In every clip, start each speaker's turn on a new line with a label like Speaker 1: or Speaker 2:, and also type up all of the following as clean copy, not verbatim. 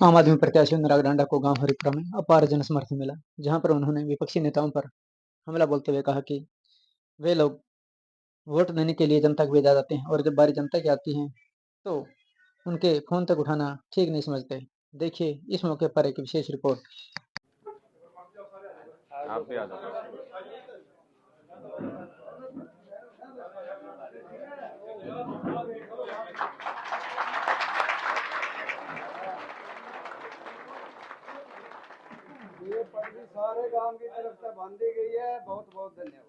Speaker 1: आम आदमी प्रत्याशी अनुराग डांडा को गांव हरिपुरा में अपार जन समर्थन मिला, जहां पर उन्होंने विपक्षी नेताओं पर हमला बोलते हुए कहा कि वे लोग वोट देने के लिए जनता को भेजा जाते हैं और जब बारी जनता की आती है तो उनके फोन तक उठाना ठीक नहीं समझते। देखिए इस मौके पर एक विशेष रिपोर्ट।
Speaker 2: आप भी आ जाओ।
Speaker 3: ये पटरी सारे गांव की तरफ से बांधी गई है। बहुत बहुत धन्यवाद।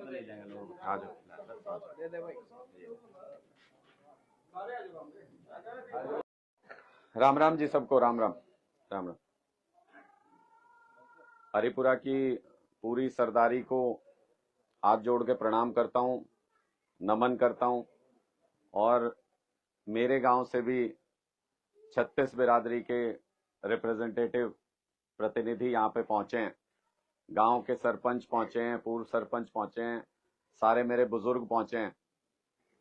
Speaker 2: ले जाएंगे लोग। आ जाओ।
Speaker 3: दे दे भाई।
Speaker 2: राम राम जी सबको, राम राम राम राम। हरिपुरा की पूरी सरदारी को हाथ जोड़ के प्रणाम करता हूं, नमन करता हूं। और मेरे गांव से भी 36 बिरादरी के रिप्रेजेंटेटिव प्रतिनिधि यहाँ पे पहुंचे हैं। गांव के सरपंच पहुंचे हैं, पूर्व सरपंच पहुंचे हैं, सारे मेरे बुजुर्ग पहुंचे हैं।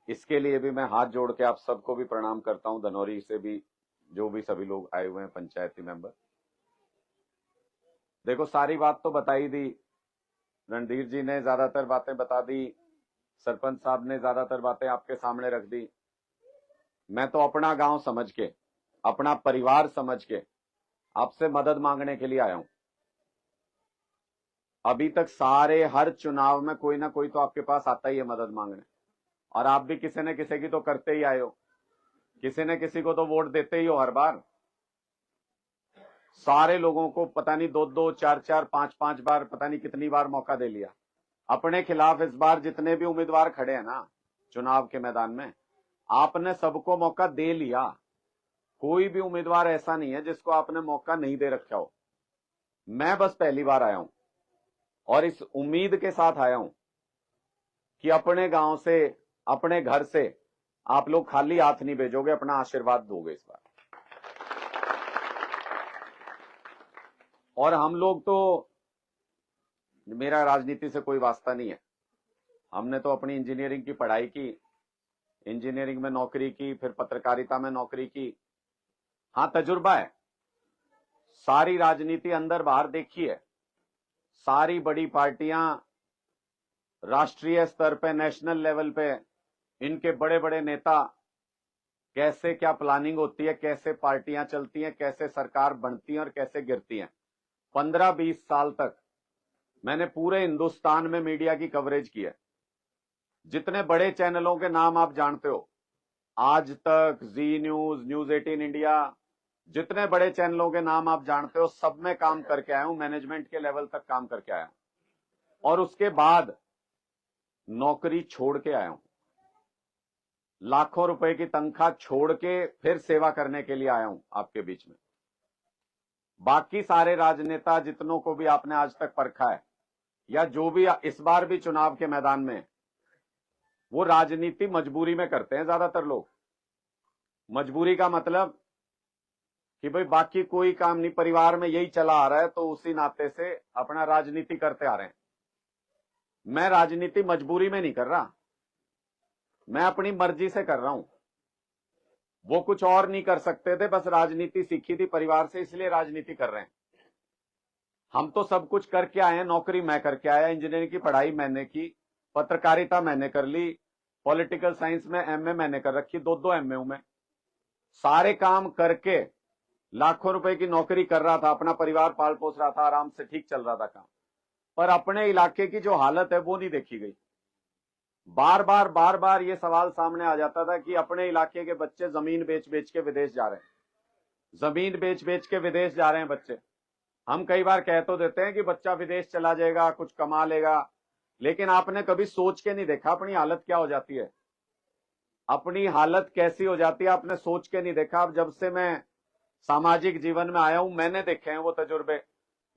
Speaker 2: इसके लिए भी मैं हाथ जोड़ के आप सबको भी प्रणाम करता हूं। धनौरी से भी जो भी सभी लोग आए हुए हैं, पंचायती मेंबर। देखो सारी बात तो बताई दी, रणधीर जी ने ज्यादातर बातें बता दी, सरपंच साहब ने ज्यादातर बातें आपके सामने रख दी। मैं तो अपना गांव समझ के, अपना परिवार समझ के आपसे मदद मांगने के लिए आया हूं। अभी तक सारे हर चुनाव में कोई ना कोई तो आपके पास आता ही है मदद मांगने, और आप भी किसी न किसी की तो करते ही आए हो, किसी न किसी को तो वोट देते ही हो हर बार। सारे लोगों को पता नहीं 2-2, 4-4, 5-5 बार, पता नहीं कितनी बार मौका दे लिया। अपने खिलाफ इस बार जितने भी उम्मीदवार खड़े हैं ना चुनाव के मैदान में, आपने सबको मौका दे लिया। कोई भी उम्मीदवार ऐसा नहीं है जिसको आपने मौका नहीं दे रखा हो। मैं बस पहली बार आया हूं और इस उम्मीद के साथ आया हूं कि अपने गांव से, अपने घर से आप लोग खाली हाथ नहीं भेजोगे, अपना आशीर्वाद दोगे इस बार। और हम लोग तो, मेरा राजनीति से कोई वास्ता नहीं है। हमने तो अपनी इंजीनियरिंग की पढ़ाई की, इंजीनियरिंग में नौकरी की, फिर पत्रकारिता में नौकरी की। हां, तजुर्बा है। सारी राजनीति अंदर बाहर देखी है। सारी बड़ी पार्टियां राष्ट्रीय स्तर पे, नेशनल लेवल पे, इनके बड़े बड़े नेता, कैसे क्या प्लानिंग होती है, कैसे पार्टियां चलती हैं, कैसे सरकार बनती है और कैसे गिरती हैं। 15-20 साल तक मैंने पूरे हिंदुस्तान में मीडिया की कवरेज की है। जितने बड़े चैनलों के नाम आप जानते हो, आज तक, जी न्यूज, न्यूज 18 इंडिया, जितने बड़े चैनलों के नाम आप जानते हो, सब में काम करके आया हूं, मैनेजमेंट के लेवल तक काम करके आया हूं। और उसके बाद नौकरी छोड़ के आया हूं, लाखों रुपए की तनख्वाह छोड़ के फिर सेवा करने के लिए आया हूं आपके बीच में। बाकी सारे राजनेता जितनों को भी आपने आज तक परखा है, या जो भी इस बार भी चुनाव के मैदान में, वो राजनीति मजबूरी में करते हैं ज्यादातर लोग। मजबूरी का मतलब कि भाई बाकी कोई काम नहीं, परिवार में यही चला आ रहा है, तो उसी नाते से अपना राजनीति करते आ रहे हैं। मैं राजनीति मजबूरी में नहीं कर रहा, मैं अपनी मर्जी से कर रहा हूं। वो कुछ और नहीं कर सकते थे, बस राजनीति सीखी थी परिवार से, इसलिए राजनीति कर रहे हैं। हम तो सब कुछ करके आए हैं। नौकरी मैं करके आया, इंजीनियरिंग की पढ़ाई मैंने की, पत्रकारिता मैंने कर ली, पॉलिटिकल साइंस में एमए मैंने कर रखी, 2-2 एमए हूं मैं। सारे काम करके लाखों रुपए की नौकरी कर रहा था, अपना परिवार पाल पोस रहा था, आराम से ठीक चल रहा था काम। पर अपने इलाके की जो हालत है वो नहीं देखी गई। बार बार ये सवाल सामने आ जाता था कि अपने इलाके के बच्चे जमीन बेच बेच के विदेश जा रहे हैं, जमीन बेच बेच के विदेश जा रहे हैं बच्चे। हम कई बार कह तो देते हैं कि बच्चा विदेश चला जाएगा, कुछ कमा लेगा, लेकिन आपने कभी सोच के नहीं देखा अपनी हालत क्या हो जाती है। अपनी हालत कैसी हो जाती है आपने सोच के नहीं देखा। अब जब से मैं सामाजिक जीवन में आया हूं, मैंने देखे हैं वो तजुर्बे,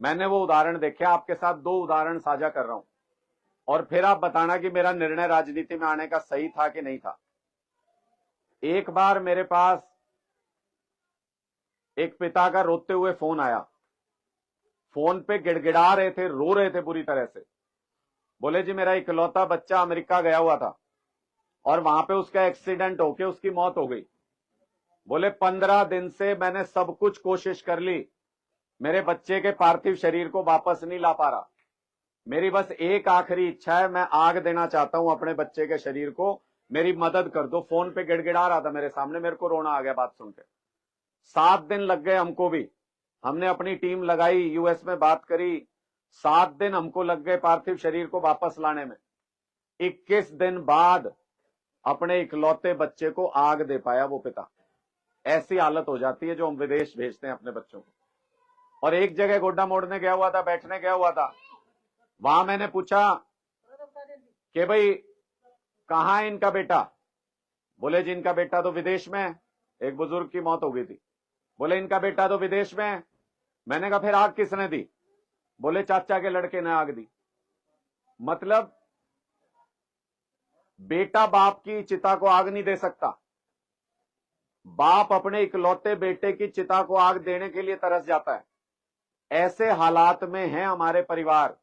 Speaker 2: मैंने वो उदाहरण देखे। आपके साथ 2 उदाहरण साझा कर रहा हूं, और फिर आप बताना कि मेरा निर्णय राजनीति में आने का सही था कि नहीं था। एक बार मेरे पास एक पिता का रोते हुए फोन आया। फोन पे गिड़गिड़ा रहे थे, रो रहे थे बुरी तरह से। बोले जी मेरा इकलौता बच्चा अमेरिका गया हुआ था, और वहां पे उसका एक्सीडेंट होके उसकी मौत हो गई। बोले 15 दिन से मैंने सब कुछ कोशिश कर ली, मेरे बच्चे के पार्थिव शरीर को वापस नहीं ला पा रहा। मेरी बस एक आखिरी इच्छा है, मैं आग देना चाहता हूं अपने बच्चे के शरीर को, मेरी मदद कर दो। फोन पे गिड़गिड़ा रहा था मेरे सामने, मेरे को रोना आ गया बात सुन के। 7 दिन लग गए हमको भी, हमने अपनी टीम लगाई, यूएस में बात करी, 7 दिन हमको लग गए पार्थिव शरीर को वापस लाने में। 21 दिन बाद अपने इकलौते बच्चे को आग दे पाया वो पिता। ऐसी हालत हो जाती है जो हम विदेश भेजते हैं अपने बच्चों को। और एक जगह गोड्डा मोड़ने गया हुआ था, बैठने गया हुआ था, वहां मैंने पूछा कि भाई कहां है इनका बेटा। बोले जी इनका बेटा तो विदेश में है। एक बुजुर्ग की मौत हो गई थी। बोले इनका बेटा तो विदेश में है। मैंने कहा फिर आग किसने दी। बोले चाचा के लड़के ने आग दी। मतलब बेटा बाप की चिता को आग नहीं दे सकता, बाप अपने इकलौते बेटे की चिता को आग देने के लिए तरस जाता है। ऐसे हालात में हैं हमारे परिवार,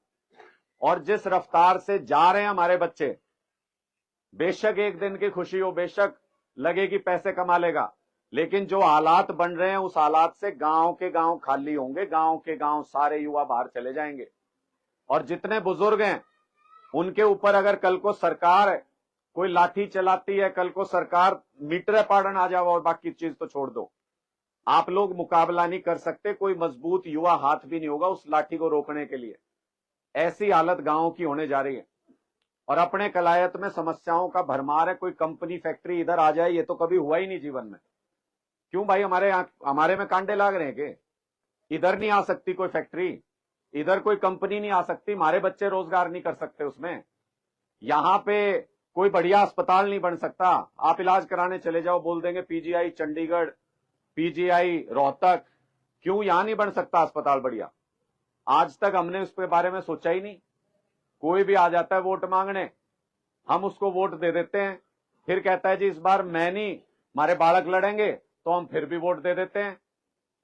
Speaker 2: और जिस रफ्तार से जा रहे हैं हमारे बच्चे, बेशक एक दिन की खुशी हो, बेशक लगे कि पैसे कमा लेगा, लेकिन जो हालात बन रहे हैं उस हालात से गांव के गांव खाली होंगे, गांव के गांव सारे युवा बाहर चले जाएंगे। और जितने बुजुर्ग हैं उनके ऊपर अगर कल को सरकार कोई लाठी चलाती है, कल को सरकार मीटर पाड़न आ जाओ और बाकी चीज तो छोड़ दो, आप लोग मुकाबला नहीं कर सकते, कोई मजबूत युवा हाथ भी नहीं होगा उस लाठी को रोकने के लिए। ऐसी हालत गांव की होने जा रही है। और अपने कलायत में समस्याओं का भरमार है। कोई कंपनी फैक्ट्री इधर आ जाए, ये तो कभी हुआ ही नहीं जीवन में। क्यों भाई, हमारे में कांटे लाग रहे हैं कि इधर नहीं आ सकती कोई फैक्ट्री, इधर कोई कंपनी नहीं आ सकती, हमारे बच्चे रोजगार नहीं कर सकते उसमें, यहां पे कोई बढ़िया अस्पताल नहीं बन सकता। आप इलाज कराने चले जाओ, बोल देंगे पीजीआई चंडीगढ़, पीजीआई रोहतक, क्यों यहां नहीं बन सकता अस्पताल बढ़िया। आज तक हमने उसके बारे में सोचा ही नहीं। कोई भी आ जाता है वोट मांगने, हम उसको वोट दे देते हैं, फिर कहता है जी इस बार मैं नहीं, हमारे बालक लड़ेंगे, तो हम फिर भी वोट दे देते हैं।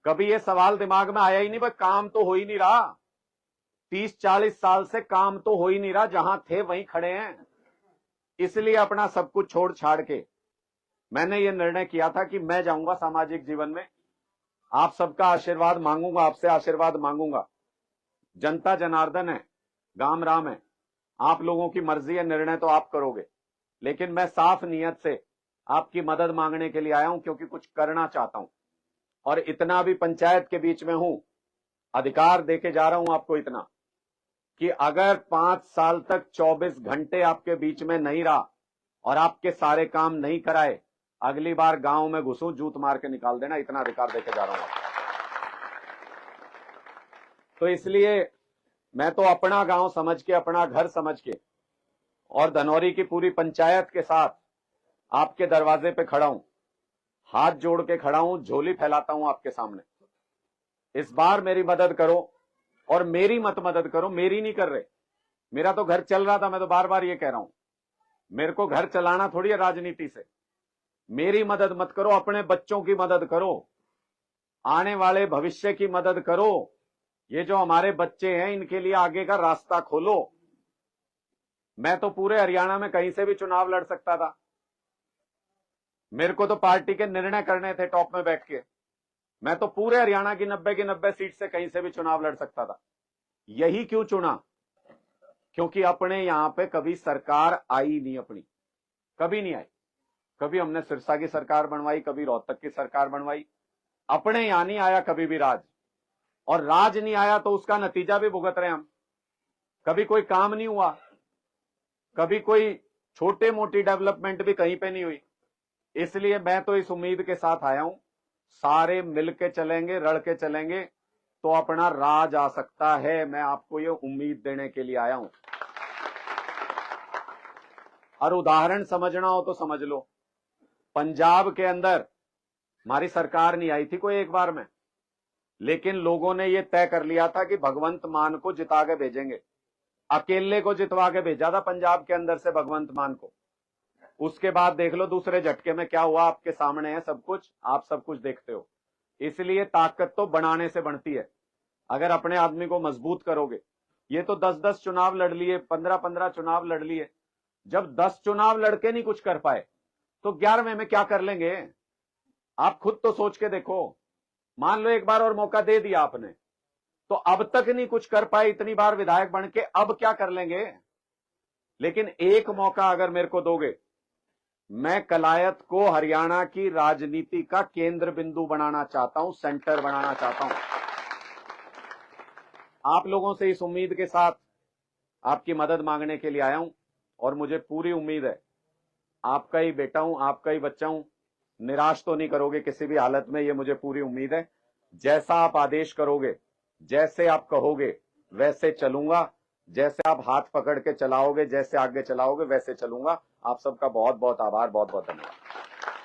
Speaker 2: कभी ये सवाल दिमाग में आया ही नहीं, भाई काम तो हो ही नहीं रहा, 30-40 साल से काम तो हो ही नहीं रहा, जहां थे वहीं खड़े हैं। इसलिए अपना सब कुछ छोड़ छाड़ के मैंने ये निर्णय किया था कि मैं जाऊंगा सामाजिक जीवन में, आप सबका आशीर्वाद मांगूंगा, आपसे आशीर्वाद मांगूंगा। जनता जनार्दन है, गाम राम है, आप लोगों की मर्जी है, निर्णय तो आप करोगे, लेकिन मैं साफ नीयत से आपकी मदद मांगने के लिए आया हूं, क्योंकि कुछ करना चाहता हूं। और इतना भी पंचायत के बीच में हूं, अधिकार देके जा रहा हूं आपको इतना कि अगर 5 साल तक 24 घंटे आपके बीच में नहीं रहा और आपके सारे काम नहीं कराए, अगली बार गांव में घुसूं जूत मार के निकाल देना, इतना अधिकार देके जा रहा हूं। तो इसलिए मैं तो अपना गांव समझ के, अपना घर समझ के और धनौरी की पूरी पंचायत के साथ आपके दरवाजे पे खड़ा हूं, हाथ जोड़ के खड़ा हूं, झोली फैलाता हूं आपके सामने। इस बार मेरी मदद करो, और मेरी मत मदद करो, मेरी नहीं कर रहे, मेरा तो घर चल रहा था, मैं तो बार बार ये कह रहा हूं, मेरे को घर चलाना थोड़ी है राजनीति से। मेरी मदद मत करो, अपने बच्चों की मदद करो, आने वाले भविष्य की मदद करो। ये जो हमारे बच्चे हैं इनके लिए आगे का रास्ता खोलो। मैं तो पूरे हरियाणा में कहीं से भी चुनाव लड़ सकता था, मेरे को तो पार्टी के निर्णय करने थे टॉप में बैठ के, मैं तो पूरे हरियाणा की 90 सीट से कहीं से भी चुनाव लड़ सकता था। यही क्यों चुना, क्योंकि अपने यहां पे कभी सरकार आई नहीं, अपनी कभी नहीं आई। कभी हमने सिरसा की सरकार बनवाई, कभी रोहतक की सरकार बनवाई, अपने यहां नहीं आया कभी भी राज। और राज नहीं आया तो उसका नतीजा भी भुगत रहे हम। कभी कोई काम नहीं हुआ, कभी कोई छोटे मोटी डेवलपमेंट भी कहीं पे नहीं हुई। इसलिए मैं तो इस उम्मीद के साथ आया हूं, सारे मिलके चलेंगे, रल के चलेंगे तो अपना राज आ सकता है। मैं आपको ये उम्मीद देने के लिए आया हूं। और उदाहरण समझना हो तो समझ लो, पंजाब के अंदर हमारी सरकार नहीं आई थी कोई एक बार में, लेकिन लोगों ने ये तय कर लिया था कि भगवंत मान को जिता के भेजेंगे। अकेले को जितवा के भेजा था पंजाब के अंदर से भगवंत मान को। उसके बाद देख लो दूसरे झटके में क्या हुआ, आपके सामने है सब कुछ, आप सब कुछ देखते हो। इसलिए ताकत तो बनाने से बढ़ती है, अगर अपने आदमी को मजबूत करोगे। ये तो 10-10 चुनाव लड़ लिए, 15-15 चुनाव लड़ लिए, जब 10 चुनाव लड़के नहीं कुछ कर पाए तो 11वें में क्या कर लेंगे? आप खुद तो सोच के देखो। मान लो एक बार और मौका दे दिया आपने, तो अब तक नहीं कुछ कर पाए, इतनी बार विधायक बन के, अब क्या कर लेंगे? लेकिन एक मौका अगर मेरे को दोगे, मैं कलायत को हरियाणा की राजनीति का केंद्र बिंदु बनाना चाहता हूं, सेंटर बनाना चाहता हूं। आप लोगों से इस उम्मीद के साथ आपकी मदद मांगने के लिए आया हूं और मुझे पूरी उम्मीद है आपका ही बेटा हूं, आपका ही बच्चा हूं, निराश तो नहीं करोगे किसी भी हालत में, ये मुझे पूरी उम्मीद है। जैसा आप आदेश करोगे, जैसे आप कहोगे वैसे चलूंगा, जैसे आप हाथ पकड़ के चलाओगे, जैसे आगे चलाओगे वैसे चलूंगा। आप सबका बहुत बहुत आभार, बहुत बहुत धन्यवाद।